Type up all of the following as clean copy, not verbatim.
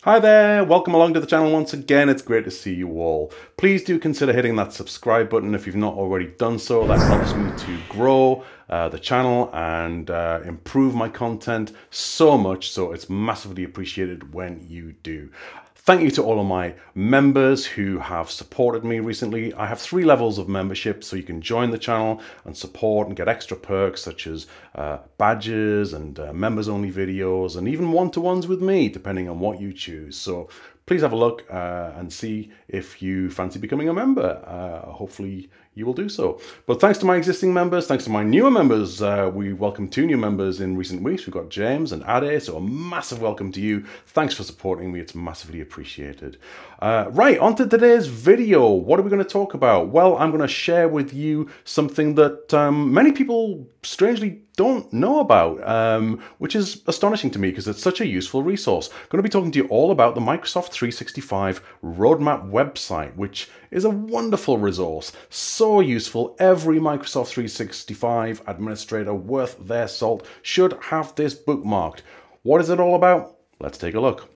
Hi there, welcome along to the channel once again. It's great to see you all. Please do consider hitting that subscribe button if you've not already done so. That helps me to grow the channel and improve my content so much, so it's massively appreciated when you do. Thank you to all of my members who have supported me recently. I have 3 levels of membership, so you can join the channel and support and get extra perks such as badges and members-only videos and even one-to-ones with me, depending on what you choose. So please have a look and see if you fancy becoming a member. Hopefully you will do so. But thanks to my existing members, thanks to my newer members, we welcomed 2 new members in recent weeks. We've got James and Ade, so a massive welcome to you. Thanks for supporting me, it's massively appreciated. Right, on to today's video. What are we going to talk about? Well, I'm going to share with you something that many people strangely don't know about, which is astonishing to me because it's such a useful resource. I'm going to be talking to you all about the Microsoft 365 Roadmap website, which is a wonderful resource. So useful. Every Microsoft 365 administrator worth their salt should have this bookmarked. What is it all about? Let's take a look.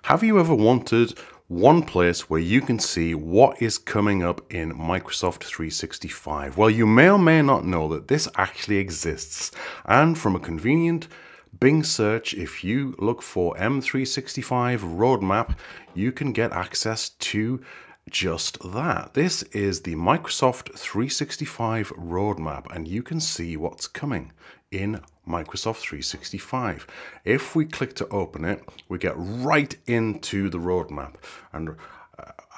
Have you ever wanted one place where you can see what is coming up in Microsoft 365? Well, you may or may not know that this actually exists, and from a convenient Bing search, if you look for M365 Roadmap, you can get access to just that. This is the Microsoft 365 Roadmap, and you can see what's coming in Microsoft 365. If we click to open it, we get right into the roadmap, and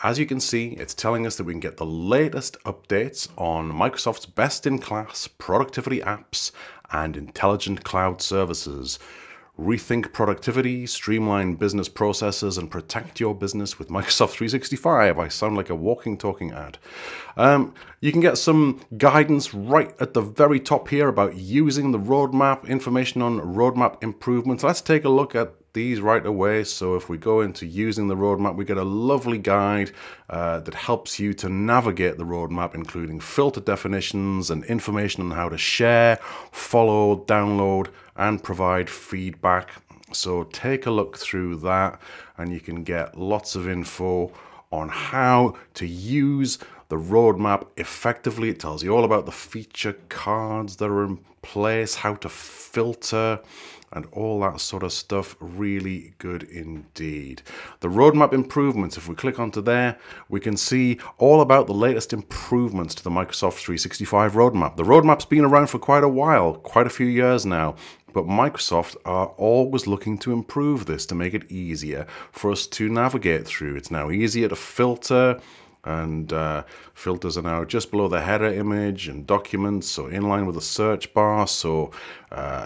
as you can see, it's telling us that we can get the latest updates on Microsoft's best-in-class productivity apps and intelligent cloud services. Rethink productivity, streamline business processes, and protect your business with Microsoft 365. I sound like a walking, talking ad. You can get some guidance right at the very top here about using the roadmap, information on roadmap improvements. Let's take a look at these right away. So if we go into using the roadmap, we get a lovely guide that helps you to navigate the roadmap, including filter definitions and information on how to share, follow, download, and provide feedback. So take a look through that and you can get lots of info on how to use the roadmap effectively. It tells you all about the feature cards that are in place, how to filter, and all that sort of stuff. Really good indeed. The roadmap improvements, if we click onto there, we can see all about the latest improvements to the Microsoft 365 roadmap. The roadmap's been around for quite a while, quite a few years now, but Microsoft are always looking to improve this to make it easier for us to navigate through. It's now easier to filter, and filters are now just below the header image and documents, so in line with the search bar. So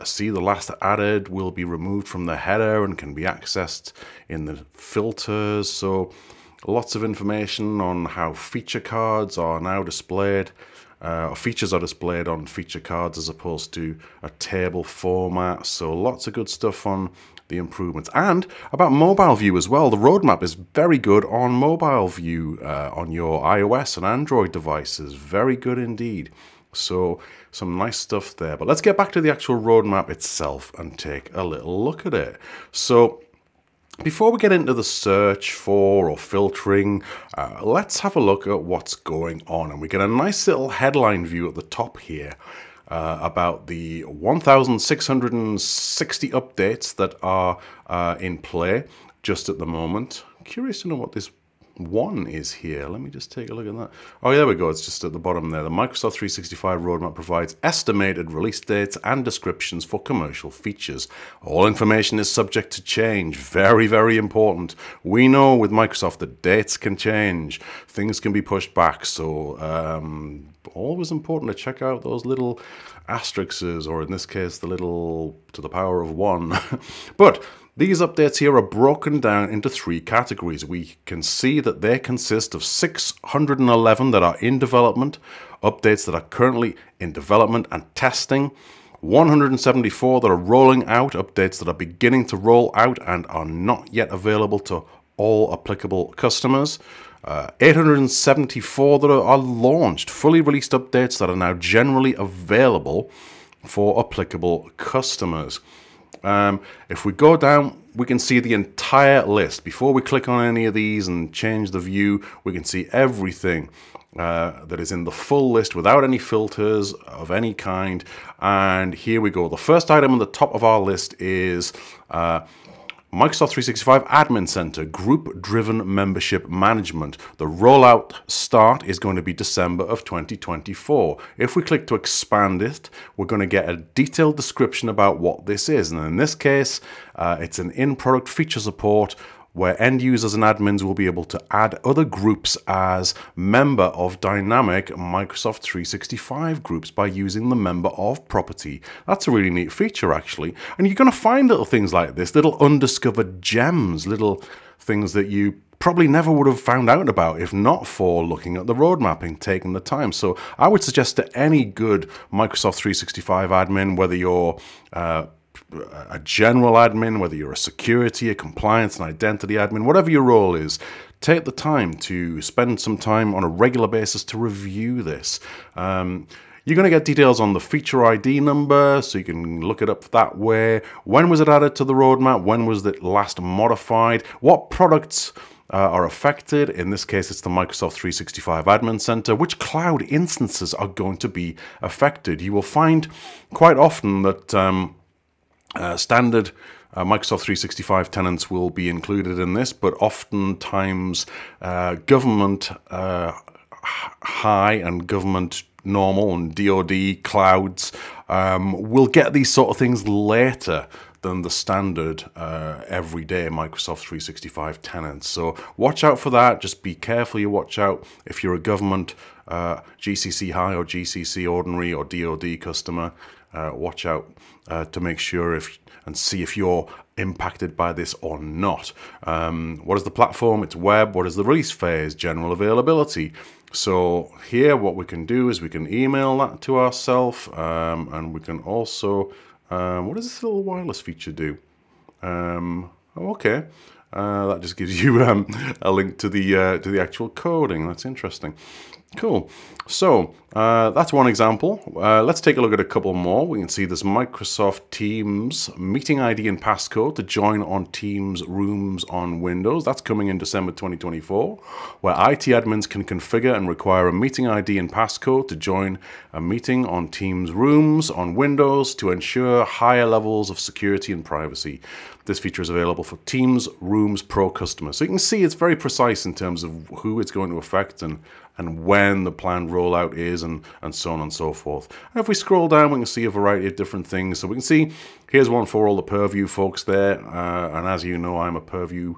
see the last added will be removed from the header and can be accessed in the filters. So lots of information on how feature cards are now displayed. Features are displayed on feature cards as opposed to a table format. So lots of good stuff on the improvements, and about mobile view as well. The roadmap is very good on mobile view on your iOS and Android devices. Very good indeed. So some nice stuff there. But let's get back to the actual roadmap itself and take a little look at it. So before we get into the search for or filtering, let's have a look at what's going on. And we get a nice little headline view at the top here about the 1,660 updates that are in play just at the moment. Curious to know what this one is here. Let me just take a look at that. Oh, there we go. It's just at the bottom there. The Microsoft 365 Roadmap provides estimated release dates and descriptions for commercial features. All information is subject to change. Very, very important. We know with Microsoft that dates can change. Things can be pushed back. So always important to check out those little asterisks, or in this case, the little to the power of 1. But these updates here are broken down into 3 categories. We can see that they consist of 611 that are in development, updates that are currently in development and testing, 174 that are rolling out, updates that are beginning to roll out and are not yet available to all applicable customers, 874 that are launched, fully released updates that are now generally available for applicable customers. If we go down, we can see the entire list. Before we click on any of these and change the view, we can see everything that is in the full list without any filters of any kind. And here we go. The first item on the top of our list is Microsoft 365 Admin Center, Group-Driven Membership Management. The rollout start is going to be December of 2024. If we click to expand it, we're going to get a detailed description about what this is. And in this case, it's an in-product feature support where end users and admins will be able to add other groups as member of dynamic Microsoft 365 groups by using the member of property. That's a really neat feature, actually. And you're going to find little things like this, little undiscovered gems, little things that you probably never would have found out about if not for looking at the roadmap and taking the time. So I would suggest to any good Microsoft 365 admin, whether you're a general admin, whether you're a security, a compliance, an identity admin, whatever your role is, take the time to spend some time on a regular basis to review this. You're going to get details on the feature ID number, so you can look it up that way. When was it added to the roadmap? When was it last modified? What products are affected? In this case, it's the Microsoft 365 Admin Center. Which cloud instances are going to be affected? You will find quite often that standard Microsoft 365 tenants will be included in this, but oftentimes government high and government normal and DoD clouds will get these sort of things later than the standard everyday Microsoft 365 tenants. So watch out for that. Just be careful you watch out if you're a government GCC high or GCC ordinary or DoD customer. Watch out to make sure and see if you're impacted by this or not. What is the platform? It's web. What is the release phase? General availability. So here what we can do is we can email that to ourselves, and we can also, what does this little wireless feature do? Okay. That just gives you a link to the actual coding. That's interesting. Cool. So that's one example. Let's take a look at a couple more. We can see this Microsoft Teams meeting ID and passcode to join on Teams rooms on Windows. That's coming in December 2024, where IT admins can configure and require a meeting ID and passcode to join a meeting on Teams rooms on Windows to ensure higher levels of security and privacy. This feature is available for Teams Rooms Pro customers. So you can see it's very precise in terms of who it's going to affect and when the planned rollout is and so on and so forth. And if we scroll down, we can see a variety of different things. So we can see here's one for all the Purview folks there. And as you know, I'm a Purview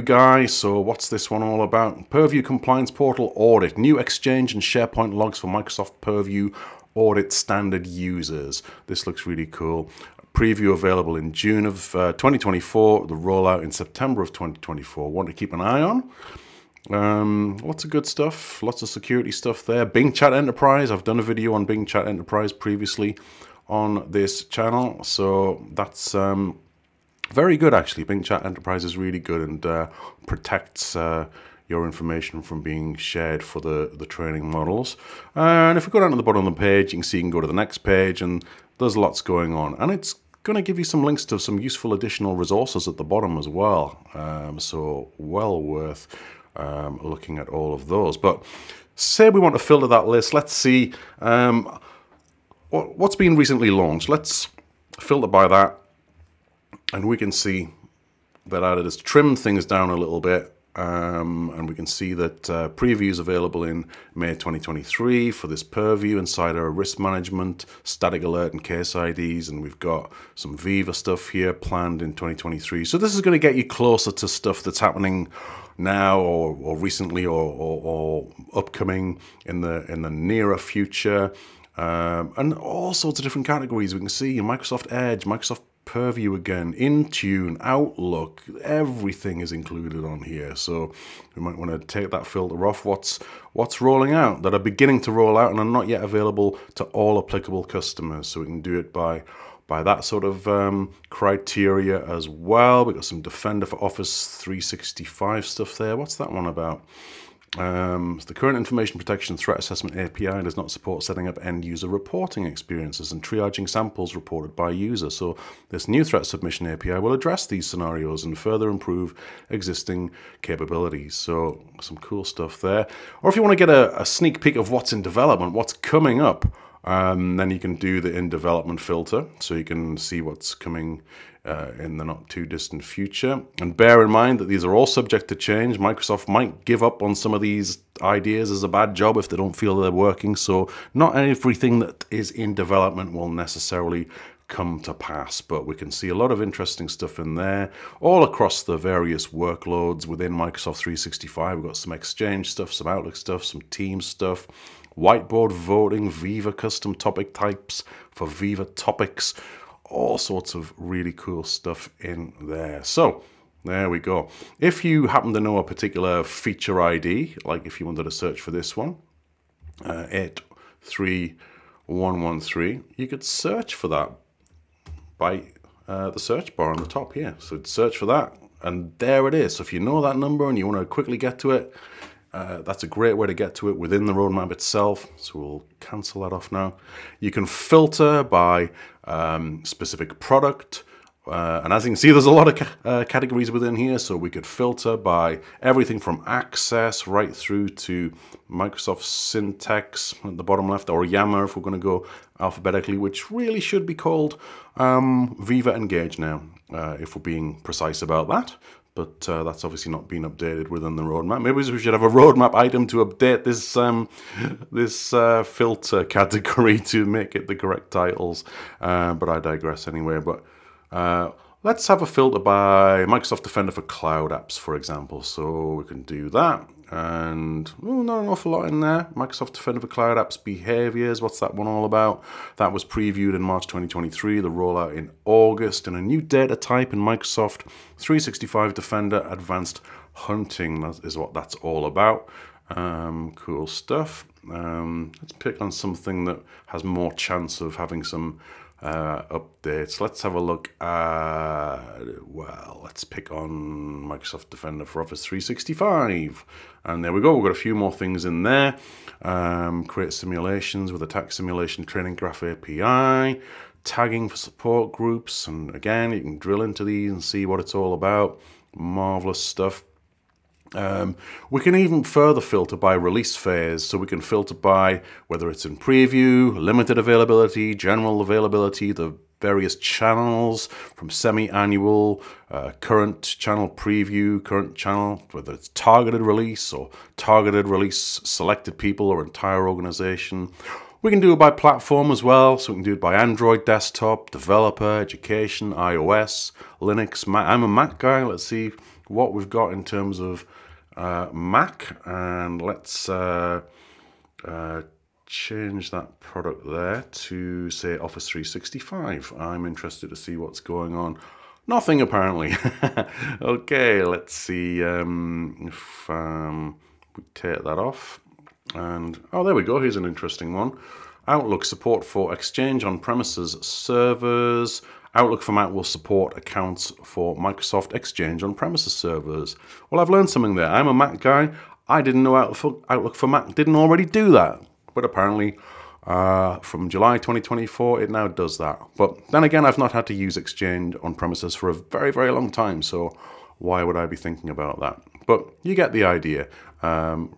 guy. So what's this one all about? Purview Compliance Portal Audit. New Exchange and SharePoint logs for Microsoft Purview Audit Standard users. This looks really cool. Preview available in June of 2024, the rollout in September of 2024. Want to keep an eye on. Lots of good stuff, lots of security stuff there. Bing Chat Enterprise, I've done a video on Bing Chat Enterprise previously on this channel, so that's very good actually. Bing Chat Enterprise is really good and protects your information from being shared for the training models. And if we go down to the bottom of the page, you can see you can go to the next page and there's lots going on. And it's going to give you some links to some useful additional resources at the bottom as well. So well worth looking at all of those. But say we want to filter that list. Let's see what's been recently launched. Let's filter by that. And we can see that it has trimmed things down a little bit. And we can see that preview is available in May 2023 for this Purview, Insider Risk Management, Static Alert and Case IDs, and we've got some Viva stuff here planned in 2023. So this is going to get you closer to stuff that's happening now or recently or upcoming in the nearer future, and all sorts of different categories. We can see Microsoft Edge, Microsoft Purview again, Intune, Outlook, everything is included on here. So we might want to take that filter off. What's rolling out that are beginning to roll out and are not yet available to all applicable customers. So we can do it by that sort of criteria as well. We've got some Defender for Office 365 stuff there. What's that one about? The current information protection threat assessment API does not support setting up end-user reporting experiences and triaging samples reported by user. So this new threat submission API will address these scenarios and further improve existing capabilities. So some cool stuff there. Or if you want to get a sneak peek of what's in development, what's coming up, then you can do the in development filter, so you can see what's coming in the not too distant future. And bear in mind that these are all subject to change. Microsoft might give up on some of these ideas as a bad job if they don't feel they're working. So not everything that is in development will necessarily come to pass, but we can see a lot of interesting stuff in there all across the various workloads within Microsoft 365. We've got some Exchange stuff, some Outlook stuff, some Teams stuff, whiteboard voting, Viva custom topic types for Viva topics, all sorts of really cool stuff in there. So there we go. If you happen to know a particular feature ID, like if you wanted to search for this one, 83113, you could search for that by the search bar on the top here. So search for that, and there it is. So if you know that number and you want to quickly get to it, that's a great way to get to it within the roadmap itself. So we'll cancel that off now. You can filter by specific product. And as you can see, there's a lot of categories within here. So we could filter by everything from Access right through to Microsoft Syntax at the bottom left, or Yammer if we're going to go alphabetically, which really should be called Viva Engage now, if we're being precise about that. But that's obviously not been updated within the roadmap. Maybe we should have a roadmap item to update this filter category to make it the correct titles. But I digress anyway. But let's have a filter by Microsoft Defender for Cloud Apps, for example. So we can do that. And not an awful lot in there. Microsoft Defender for Cloud Apps behaviors. What's that one all about? That was previewed in March 2023, the rollout in August, and a new data type in Microsoft 365 Defender Advanced Hunting. That is what that's all about. Cool stuff. Let's pick on something that has more chance of having some updates. Let's have a look at, well, let's pick on Microsoft Defender for Office 365. And there we go, we've got a few more things in there. Create simulations with attack simulation training graph API, tagging for support groups, and again, you can drill into these and see what it's all about. Marvelous stuff. We can even further filter by release phase, so we can filter by whether it's in preview, limited availability, general availability, the various channels from semi-annual, current channel preview, current channel, whether it's targeted release or targeted release selected people or entire organization. We can do it by platform as well, so we can do it by Android desktop, developer, education, iOS, Linux, Mac. I'm a Mac guy. Let's see what we've got in terms of Mac, and let's change that product there to say Office 365. I'm interested to see what's going on. Nothing apparently. Okay, let's see if we take that off. And oh, there we go. Here's an interesting one. Outlook support for Exchange on-premises servers. Outlook for Mac will support accounts for Microsoft Exchange on-premises servers. Well, I've learned something there. I'm a Mac guy. I didn't know Outlook for Mac didn't already do that. But apparently, from July 2024, it now does that. But then again, I've not had to use Exchange on-premises for a very, very long time. So why would I be thinking about that? But you get the idea.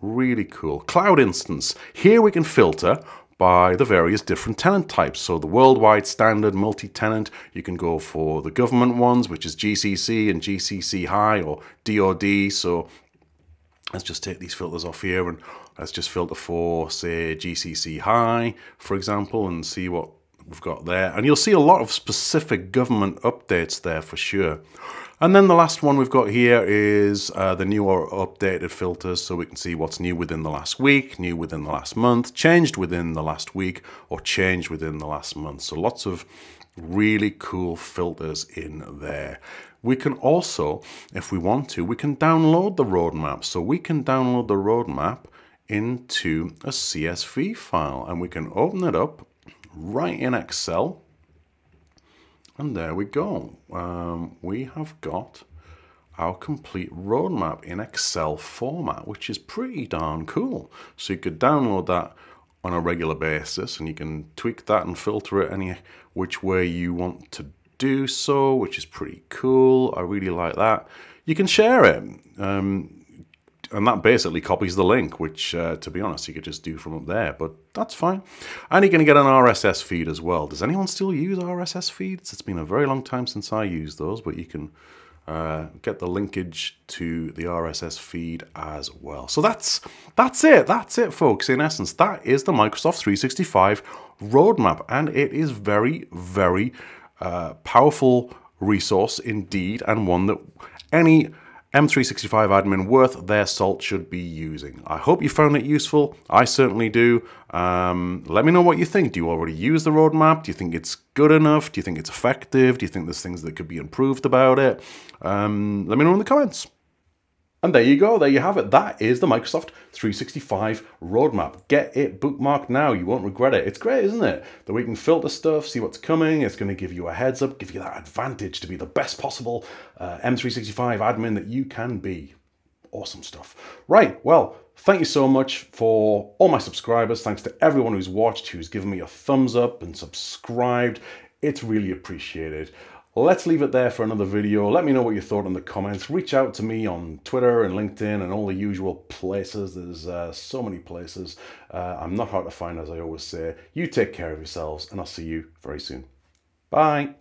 Really cool. Cloud instance. Here we can filter by the various different tenant types. So the worldwide standard multi-tenant, you can go for the government ones, which is GCC and GCC High or DoD. So let's just take these filters off here and let's just filter for, say, GCC High, for example, and see what we've got there. And you'll see a lot of specific government updates there for sure. And then the last one we've got here is the new or updated filters, so we can see what's new within the last week, new within the last month, changed within the last week, or changed within the last month. So lots of really cool filters in there. We can also, if we want to, we can download the roadmap. So we can download the roadmap into a CSV file, and we can open it up right in Excel. And there we go. We have got our complete roadmap in Excel format, which is pretty darn cool. So you could download that on a regular basis, and you can tweak that and filter it any which way you want to do so, which is pretty cool. I really like that. You can share it, and that basically copies the link, which to be honest you could just do from up there, but that's fine. And you're going to get an RSS feed as well. Does anyone still use RSS feeds? It's been a very long time since I used those, but you can get the linkage to the RSS feed as well. So that's it folks. In essence, that is the Microsoft 365 roadmap, and it is very, very powerful resource indeed, and one that any M365 admin worth their salt should be using. I hope you found it useful. I certainly do. Let me know what you think. Do you already use the roadmap? Do you think it's good enough? Do you think it's effective? Do you think there's things that could be improved about it? Let me know in the comments. And there you go, there you have it. That is the Microsoft 365 roadmap. Get it bookmarked now, you won't regret it. It's great, isn't it? That we can filter stuff, see what's coming. It's going to give you a heads up, give you that advantage to be the best possible M365 admin that you can be. Awesome stuff. Right, well, thank you so much for all my subscribers. Thanks to everyone who's watched, who's given me a thumbs up and subscribed. It's really appreciated. Let's leave it there for another video. Let me know what you thought in the comments. Reach out to me on Twitter and LinkedIn and all the usual places. There's so many places. I'm not hard to find, as I always say. You take care of yourselves, and I'll see you very soon. Bye.